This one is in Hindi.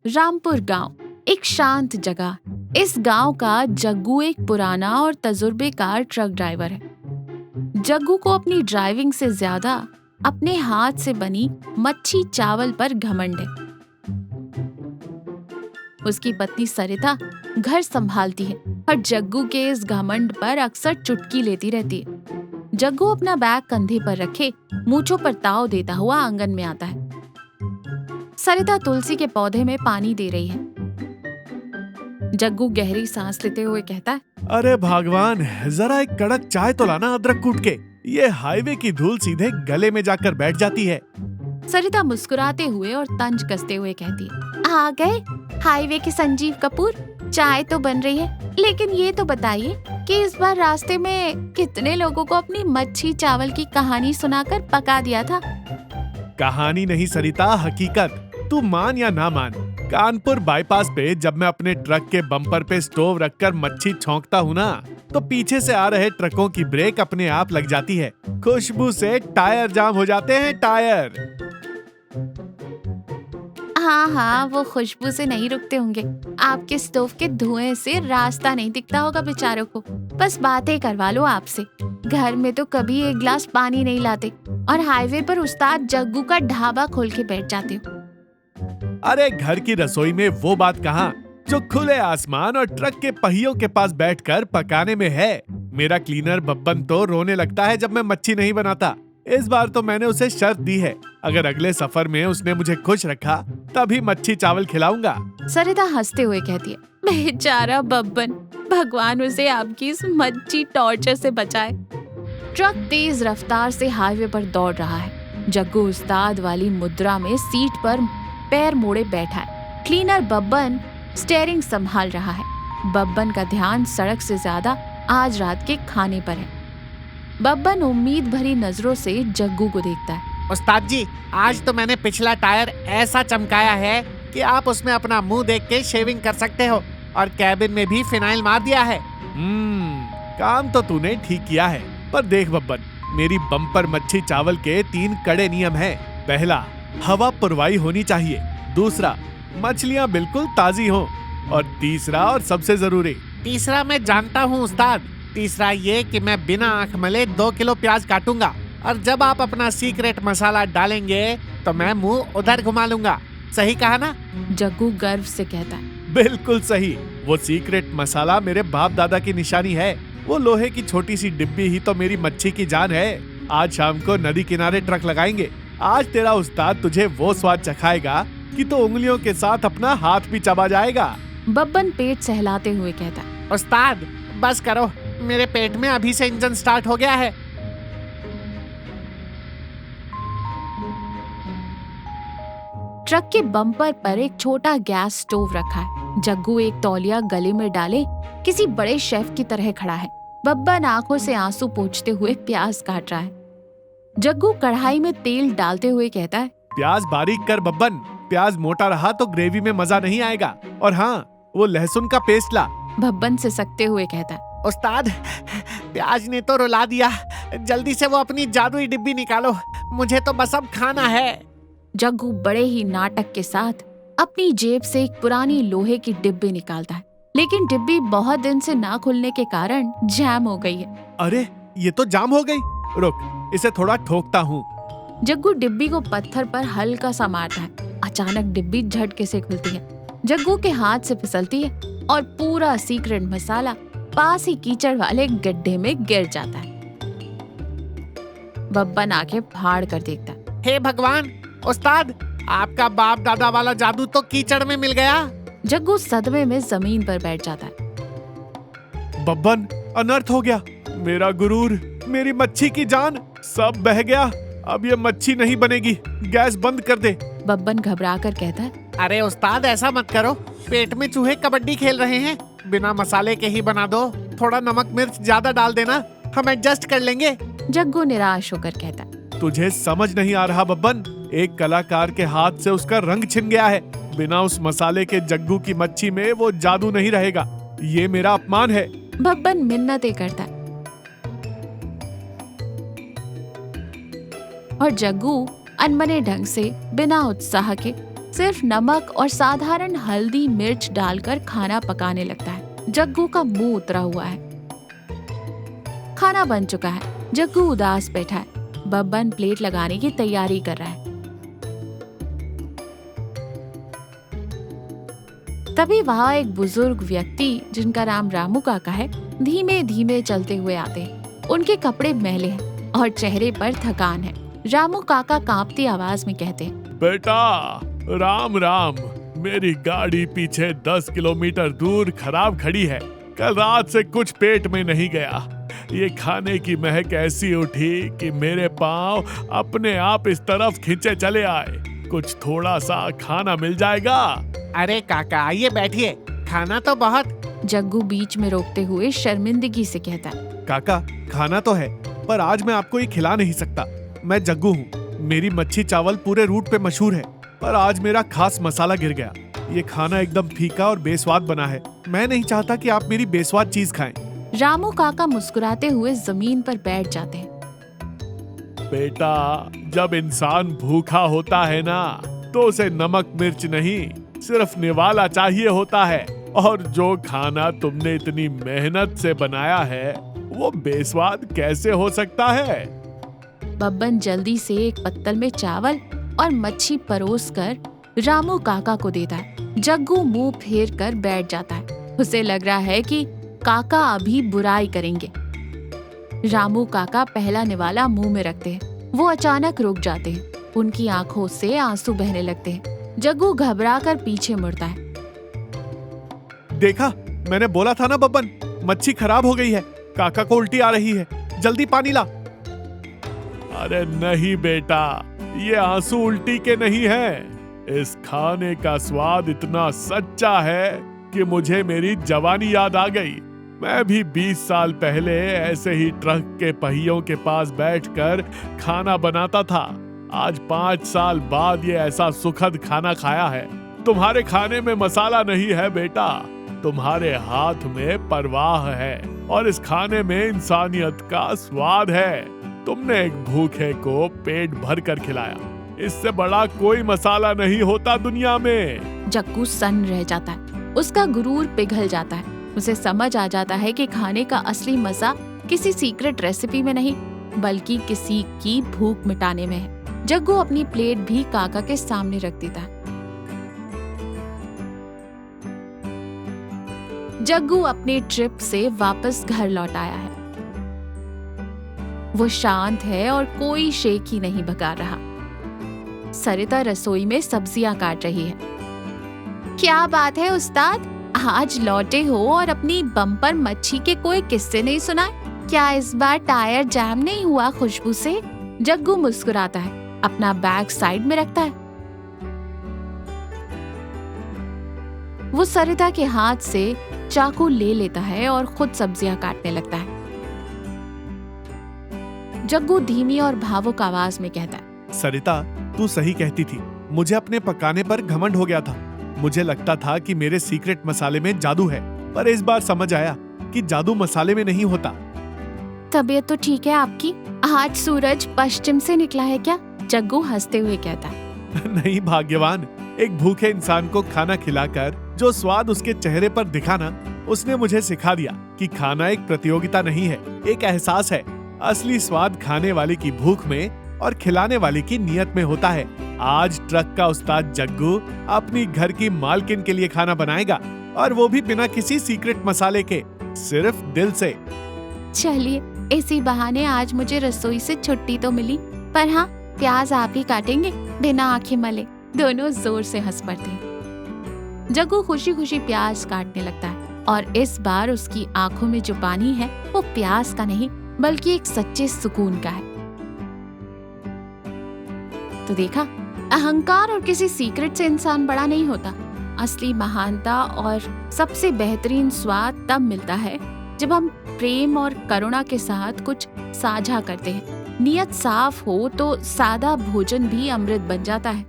रामपुर गांव एक शांत जगह। इस गांव का जग्गू एक पुराना और तजुर्बेकार ट्रक ड्राइवर है। जग्गू को अपनी ड्राइविंग से ज्यादा अपने हाथ से बनी मच्छी चावल पर घमंड है। उसकी पत्नी सरिता घर संभालती है और जग्गू के इस घमंड पर अक्सर चुटकी लेती रहती है। जग्गू अपना बैग कंधे पर रखे मूंछों पर ताव देता हुआ आंगन में आता है। सरिता तुलसी के पौधे में पानी दे रही है। जग्गू गहरी सांस लेते हुए कहता है, अरे भगवान, जरा एक कड़क चाय तो लाना अदरक कूट के। ये हाईवे की धूल सीधे गले में जाकर बैठ जाती है। सरिता मुस्कुराते हुए और तंज कसते हुए कहती है, आ गए हाईवे के संजीव कपूर। चाय तो बन रही है, लेकिन ये तो बताइए कि इस बार रास्ते में कितने लोगों को अपनी मच्छी चावल की कहानी सुनाकर पका दिया था। कहानी नहीं सरिता, हकीकत। तू मान या ना मान, कानपुर बाईपास पे जब मैं अपने ट्रक के बम्पर पे स्टोव रखकर मच्छी छौंकता हूँ ना, तो पीछे से आ रहे ट्रकों की ब्रेक अपने आप लग जाती है। खुशबू से टायर जाम हो जाते हैं, टायर। हाँ, वो खुशबू से नहीं रुकते होंगे। आपके स्टोव के धुएं से रास्ता नहीं दिखता होगा बेचारों को। बस बातें करवा लो आपसे। घर में तो कभी एक गिलास पानी नहीं लाते और हाईवे पर उस्ताद जग्गू का ढाबा खोल के बैठ जाते हो। अरे घर की रसोई में वो बात कहाँ जो खुले आसमान और ट्रक के पहियों के पास बैठकर पकाने में है। मेरा क्लीनर बब्बन तो रोने लगता है जब मैं मच्छी नहीं बनाता। इस बार तो मैंने उसे शर्त दी है, अगर अगले सफर में उसने मुझे खुश रखा तभी मच्छी चावल खिलाऊंगा। सरिता हंसते हुए कहती है, बेचारा बब्बन, भगवान उसे आपकी इस मच्छी टॉर्चर से बचाए। ट्रक तेज रफ्तार से हाईवे पर दौड़ रहा है। जग्गू उस्ताद वाली मुद्रा में सीट पर पैर मोड़े बैठा है। क्लीनर बब्बन स्टीयरिंग संभाल रहा है। बब्बन का ध्यान सड़क से ज्यादा आज रात के खाने पर है। बब्बन उम्मीद भरी नजरों से जग्गू को देखता है। उस्ताद जी, आज तो मैंने पिछला टायर ऐसा चमकाया है कि आप उसमें अपना मुंह देख के शेविंग कर सकते हो, और कैबिन में भी फिनाइल मार दिया है। काम तो तूने ठीक किया है, पर देख बब्बन, मेरी बम्पर मच्छी चावल के 3 कड़े नियम हैं। पहला, हवा पुरवाई होनी चाहिए। दूसरा, मछलियाँ बिल्कुल ताजी हों। और तीसरा और सबसे जरूरी, तीसरा मैं जानता हूँ उस्ताद। तीसरा ये कि मैं बिना आंख मले 2 किलो प्याज काटूंगा, और जब आप अपना सीक्रेट मसाला डालेंगे तो मैं मुंह उधर घुमा लूंगा। सही कहा ना? जग्गू गर्व से कहता है। बिल्कुल सही। वो सीक्रेट मसाला मेरे बाप दादा की निशानी है। वो लोहे की छोटी सी डिब्बी ही तो मेरी मच्छी की जान है। आज शाम को नदी किनारे ट्रक लगाएंगे। आज तेरा उस्ताद तुझे वो स्वाद चखाएगा कि तो उंगलियों के साथ अपना हाथ भी चबा जाएगा। बब्बन पेट सहलाते हुए कहता है, उस्ताद बस करो, मेरे पेट में अभी से इंजन स्टार्ट हो गया है। ट्रक के बम्पर पर एक छोटा गैस स्टोव रखा है। जग्गू एक तौलिया गले में डाले किसी बड़े शेफ की तरह खड़ा है। बब्बन आंखों से आंसू पोंछते हुए प्याज काट रहा है। जग्गू कढ़ाई में तेल डालते हुए कहता है, प्याज बारीक कर बब्बन, प्याज मोटा रहा तो ग्रेवी में मजा नहीं आएगा। और हाँ, वो लहसुन का पेस्ट ला। बब्बन से सकते हुए कहता है, उस्ताद, प्याज ने तो रुला दिया। जल्दी से वो अपनी जादुई डिब्बी निकालो, मुझे तो बस अब खाना है। जग्गू बड़े ही नाटक के साथ अपनी जेब से एक पुरानी लोहे की डिब्बी निकालता है, लेकिन डिब्बी बहुत दिन से ना खुलने के कारण जैम हो गई है। अरे, ये तो जाम हो गई। रुक, इसे थोड़ा ठोकता हूँ। जग्गू डिब्बी को पत्थर पर हल्का सा मारता है। अचानक डिब्बी झटके से खुलती है। जग्गू के हाथ से फिसलती है और पूरा सीक्रेट मसाला पास ही कीचड़ वाले गड्ढे में गिर जाता है। बब्बन आंखें फाड़ कर देखता है। हे भगवान, उस्ताद, आपका बाप दादा वाला जादू तो कीचड़ में मिल गया। जग्गू सदमे में जमीन पर बैठ जाता है। बब्बन, अनर्थ हो गया। मेरा गुरूर, मेरी मच्छी की जान, सब बह गया। अब ये मच्छी नहीं बनेगी। गैस बंद कर दे। बब्बन घबरा कर कहता है, अरे उस्ताद, ऐसा मत करो। पेट में चूहे कबड्डी खेल रहे हैं। बिना मसाले के ही बना दो। थोड़ा नमक मिर्च ज्यादा डाल देना, हम एडजस्ट कर लेंगे। जग्गू निराश होकर कहता है, तुझे समझ नहीं आ रहा बब्बन, एक कलाकार के हाथ से उसका रंग छिन गया है। बिना उस मसाले के जग्गू की मच्छी में वो जादू नहीं रहेगा। ये मेरा अपमान है। बब्बन मिन्नतें करता है और जग्गू अनमने ढंग से बिना उत्साह के सिर्फ नमक और साधारण हल्दी मिर्च डालकर खाना पकाने लगता है। जग्गू का मुंह उतरा हुआ है। खाना बन चुका है। जग्गू उदास बैठा है। बब्बन प्लेट लगाने की तैयारी कर रहा है। तभी वहाँ एक बुजुर्ग व्यक्ति जिनका नाम रामू काका है, धीमे धीमे चलते हुए आते हैं। उनके कपड़े मैले हैं और चेहरे पर थकान है। रामू काका कांपती आवाज में कहते हैं, बेटा राम राम, मेरी गाड़ी पीछे 10 किलोमीटर दूर खराब खड़ी है। कल रात से कुछ पेट में नहीं गया। ये खाने की महक ऐसी उठी कि मेरे पांव अपने आप इस तरफ खींचे चले आए। कुछ थोड़ा सा खाना मिल जाएगा? अरे काका आइए बैठिए, खाना तो बहुत। जग्गू बीच में रोकते हुए शर्मिंदगी से कहता है, काका खाना तो है, पर आज मैं आपको ये खिला नहीं सकता। मैं जग्गू हूँ। मेरी मच्छी चावल पूरे रूट पे मशहूर है, पर आज मेरा खास मसाला गिर गया। ये खाना एकदम फीका और बेस्वाद बना है। मैं नहीं चाहता कि आप मेरी बेस्वाद चीज खाएं। रामू काका मुस्कुराते हुए जमीन पर बैठ जाते हैं। बेटा, जब इंसान भूखा होता है ना, तो उसे नमक मिर्च नहीं, सिर्फ निवाला चाहिए होता है। और जो खाना तुमने इतनी मेहनत से बनाया है, वो बेस्वाद कैसे हो सकता है? बब्बन जल्दी से एक पत्तल में चावल और मच्छी परोसकर रामू काका को देता है। जग्गू मुंह फेर कर बैठ जाता है। उसे लग रहा है कि काका अभी बुराई करेंगे। रामू काका पहला निवाला मुंह में रखते हैं। वो अचानक रुक जाते हैं। उनकी आंखों से आंसू बहने लगते हैं। जग्गू घबराकर पीछे मुड़ता है। देखा, मैंने बोला था ना बब्बन, मच्छी खराब हो गई है। काका को उल्टी आ रही है। जल्दी पानी ला। अरे नहीं बेटा, ये आंसू उल्टी के नहीं है। इस खाने का स्वाद इतना सच्चा है कि मुझे मेरी जवानी याद आ गई। मैं भी 20 साल पहले ऐसे ही ट्रक के पहियों के पास बैठकर खाना बनाता था। आज 5 साल बाद ये ऐसा सुखद खाना खाया है। तुम्हारे खाने में मसाला नहीं है बेटा, तुम्हारे हाथ में परवाह है, और इस खाने में इंसानियत का स्वाद है। तुमने एक भूखे को पेट भर कर खिलाया। इससे बड़ा कोई मसाला नहीं होता दुनिया में। जग्गू सन्न रह जाता है। उसका गुरूर पिघल जाता है। उसे समझ आ जाता है कि खाने का असली मजा किसी सीक्रेट रेसिपी में नहीं, बल्कि किसी की भूख मिटाने में है। जग्गू अपनी प्लेट भी काका के सामने रख देता है। जग्गू अपनी ट्रिप से वापस घर लौट आया है। वो शांत है और कोई शेख ही नहीं भगा रहा। सरिता रसोई में सब्जियां काट रही है। क्या बात है उस्ताद, आज लौटे हो और अपनी बम्पर मच्छी के कोई किस्से नहीं सुनाए? क्या इस बार टायर जैम नहीं हुआ खुशबू से? जग्गू मुस्कुराता है, अपना बैग साइड में रखता है। वो सरिता के हाथ से चाकू ले लेता है और खुद सब्जियां काटने लगता है। जग्गू धीमी और भावुक आवाज में कहता है, सरिता, तू सही कहती थी। मुझे अपने पकाने पर घमंड हो गया था। मुझे लगता था कि मेरे सीक्रेट मसाले में जादू है, पर इस बार समझ आया कि जादू मसाले में नहीं होता। तबीयत तो ठीक है आपकी? आज सूरज पश्चिम से निकला है क्या? जग्गू हंसते हुए कहता है। नहीं भाग्यवान, एक भूखे इंसान को खाना खिलाकर जो स्वाद उसके चेहरे पर दिखा ना, उसने मुझे सिखा दिया कि खाना एक प्रतियोगिता नहीं है, एक एहसास है। असली स्वाद खाने वाले की भूख में और खिलाने वाले की नियत में होता है। आज ट्रक का उस्ताद जग्गू अपनी घर की मालकिन के लिए खाना बनाएगा, और वो भी बिना किसी सीक्रेट मसाले के, सिर्फ दिल से। चलिए, इसी बहाने आज मुझे रसोई से छुट्टी तो मिली। पर हाँ, प्याज आप ही काटेंगे बिना आंखें मले? दोनों जोर से हंस पड़ते हैं। जग्गू खुशी खुशी प्याज काटने लगता है, और इस बार उसकी आंखों में जो पानी है वो प्याज का नहीं, बल्कि एक सच्चे सुकून का है। तो देखा, अहंकार और किसी सीक्रेट से इंसान बड़ा नहीं होता। असली महानता और सबसे बेहतरीन स्वाद तब मिलता है जब हम प्रेम और करुणा के साथ कुछ साझा करते हैं। नियत साफ हो तो सादा भोजन भी अमृत बन जाता है।